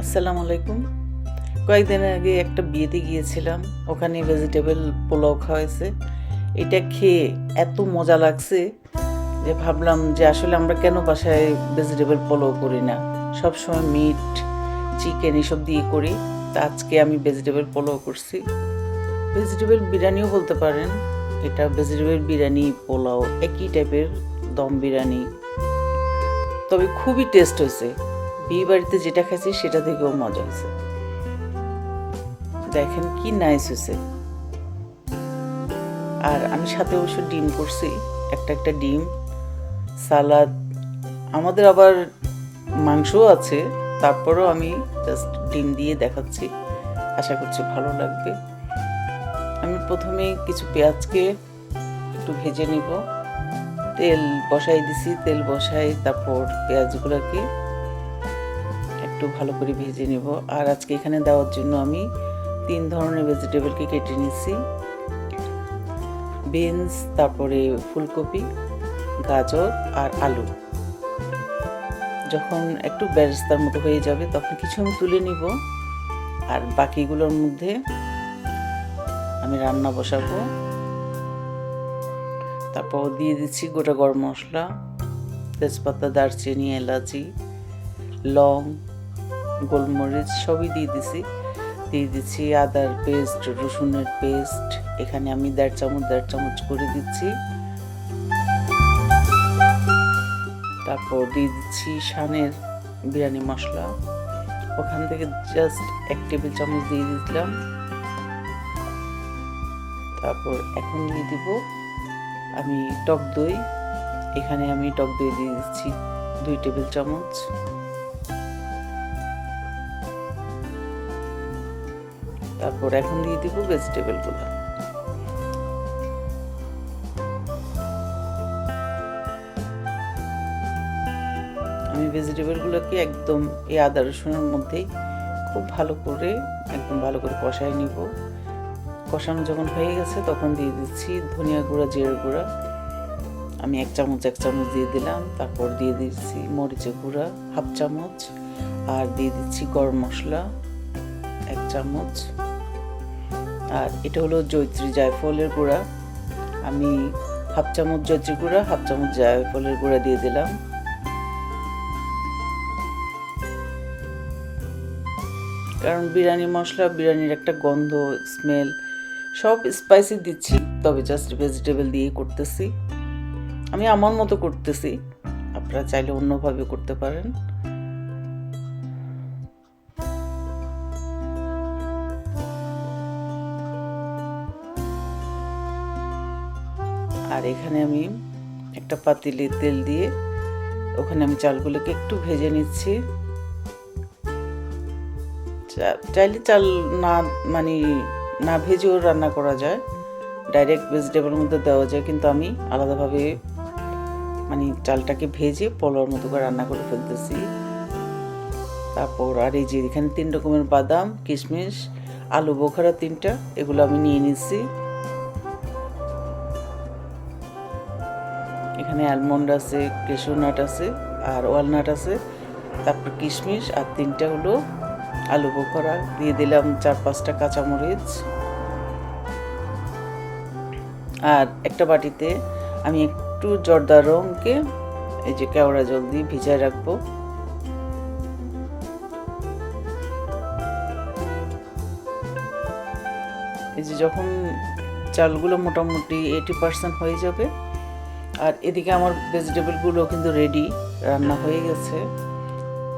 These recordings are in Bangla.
আসসালামু আলাইকুম। কয়েকদিন আগে একটা বিয়েতে গিয়েছিলাম, ওখানে ভেজিটেবল পোলাও খাওয়াইছে। এটা খেয়ে এত মজা লাগছে যে ভাবলাম যে আসলে আমরা কেন বাসায় ভেজিটেবল পোলাও করি না, সবসময় মিট চিকেন এসব দিয়ে করি। তা আজকে আমি ভেজিটেবল পোলাও করছি। ভেজিটেবল বিরিয়ানিও বলতে পারেন। এটা ভেজিটেবল বিরিয়ানি পোলাও একই টাইপের, দম বিরিয়ানি, তবে খুবই টেস্ট হয়েছে। বিয়ে বাড়িতে যেটা খাইছি সেটা থেকেও মজা হয়েছে। দেখেন কি নাইস হয়েছে। আর আমি সাথে অবশ্য ডিম করছি, একটা ডিম, সালাদ। আমাদের আবার মাংসও আছে, তারপরেও আমি জাস্ট ডিম দিয়ে দেখাচ্ছি। আশা করছি ভালো লাগবে। আমি প্রথমে কিছু পেঁয়াজকে একটু ভেজে নিব। তেল বসাই দিছি, তেল বসাই তারপর পেঁয়াজগুলোকে একটু ভালো করে ভেজে নিব। আর আজকে এখানে দেওয়ার জন্য আমি 3 ধরনের ভেজিটেবলকে কেটে নিছি। বিনস, তারপরে ফুলকপি, গাজর আর আলু। যখন একটু বেরেস্তার মতো হয়ে যাবে তখন কিছু আমি তুলে নিব, আর বাকিগুলোর মধ্যে আমি রান্না বসাবো। তারপর দিয়ে দিচ্ছি গোটা গরম মশলা, তেজপাতা, দারচিনি, এলাচি, লং, গোলমরিচ সবই দিয়ে দিচ্ছি আদার পেস্ট, রসুনের পেস্ট। এখানে আমি 1.5 চামচ করে দিচ্ছি। তারপর দিয়ে দিচ্ছি শানের বিরিয়ানি মশলা, ওখান থেকে জাস্ট 1 টেবিল চামচ দিয়ে দিলাম। তারপর এখন দিয়ে দিব আমি টক দই। এখানে আমি টক দই দিয়ে দিচ্ছি 2 টেবিল চামচ। তারপর এখন দিয়ে দিব ভেজিটেবলগুলো। আমি ভেজিটেবলগুলোকে একদম এই আদা রসুনের মধ্যেই খুব ভালো করে কষাই নিব। কষানো যখন হয়ে গেছে তখন দিয়ে দিচ্ছি ধনিয়া গুঁড়া, জিরার গুঁড়া। আমি 1 চামচ দিয়ে দিলাম। তারপর দিয়ে দিচ্ছি মরিচের গুঁড়া 1/2 চামচ, আর দিয়ে দিচ্ছি গরম মশলা 1 চামচ। আর এটা হলো জয়িত্রী জায়ফলের গুঁড়া। আমি 1/2 চামচ জয়িত্রী গুঁড়া, 1/2 চামচ জায়ফলের গুঁড়া দিয়ে দিলাম। কারণ বিরিয়ানি মশলা, বিরিয়ানির একটা গন্ধ, স্মেল, সব স্পাইসি দিচ্ছি, তবে জাস্ট ভেজিটেবল দিয়েই করতেছি। আমি আমার মতো করতেছি, আপনারা চাইলে অন্যভাবে করতে পারেন। আর এখানে আমি একটা পাতিলে তেল দিয়ে ওখানে আমি চালগুলোকে একটু ভেজে নিচ্ছি। চাইলে চাল না ভেজেও রান্না করা যায়, ডাইরেক্ট ভেজিটেবলের মধ্যে দেওয়া যায়, কিন্তু আমি আলাদাভাবে চালটাকে ভেজে পোলাওর মতো করে রান্না করে ফেলতেছি। তারপর আর এই যে এখানে 3 রকমের বাদাম, কিশমিশ, আলু বোখারা 3টা, এগুলো আমি নিয়ে নিচ্ছি। এখানে আলমন্ড আছে, ক্যাশু নাট আছে, আর ওয়ালনাট আছে। তারপর কিশমিশ, আর 3টা হলো আলু বোখারা। দিয়ে দিলাম 4-5টা কাঁচামরিচ। আর একটা বাটিতে আমি একটু জর্দা রংকে এই যে কেওড়া জল দিয়ে ভিজায় রাখবো। এই যে যখন চালগুলো মোটামুটি 80% হয়ে যাবে, আর এদিকে আমার ভেজিটেবলগুলো কিন্তু রেডি, রান্না হয়ে গেছে।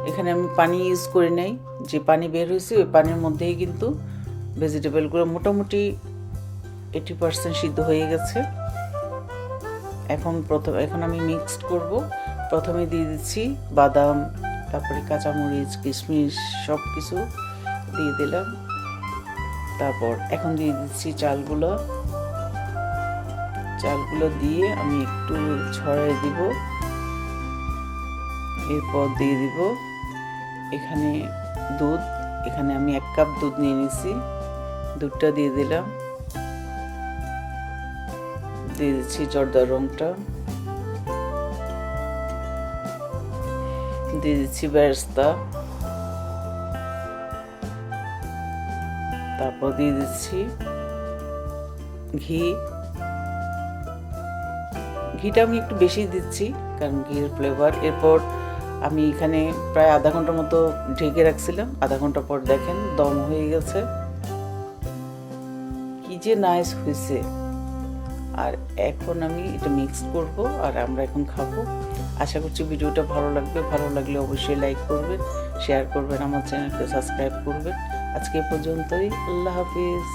এখানে আমি পানি ইউজ করে নেই, যে পানি বের হয়েছে ওই পানির মধ্যেই কিন্তু ভেজিটেবলগুলো মোটামুটি 80% সিদ্ধ হয়ে গেছে। এখন আমি মিক্সড করব। প্রথমে দিয়ে দিচ্ছি বাদাম, তারপরে কাঁচামরিচ, কিশমিশ সব কিছু দিয়ে দিলাম। তারপর এখন দিয়ে দিচ্ছি চালগুলো দিয়ে আমি একটু ছড়াই দিব। এরপর দিয়ে দিব এখানে দুধ। এখানে আমি 1 কাপ দুধ নিয়ে নিয়েছি, দুধটা দিয়ে দিলাম। দিয়ে দিচ্ছি জর্দা রংটা, দিয়ে দিচ্ছি বেরেস্তা, তারপর দিয়ে দিচ্ছি ঘিটা আমি একটু বেশি দিচ্ছি, কারণ ঘির ফ্লেভার। এরপর আমি এখানে প্রায় আধা ঘন্টার মতো ঢেকে রাখছিলাম। আধা ঘন্টা পর দেখেন দম হয়ে গেছে, কি যে নাইস হয়েছে। আর এখন আমি এটা মিক্স করব আর আমরা এখন খাবো। আশা করছি ভিডিওটা ভালো লাগবে। ভালো লাগলে অবশ্যই লাইক করবেন, শেয়ার করবেন, আমার চ্যানেলকে সাবস্ক্রাইব করবেন। আজকে পর্যন্তই, আল্লাহ হাফিজ।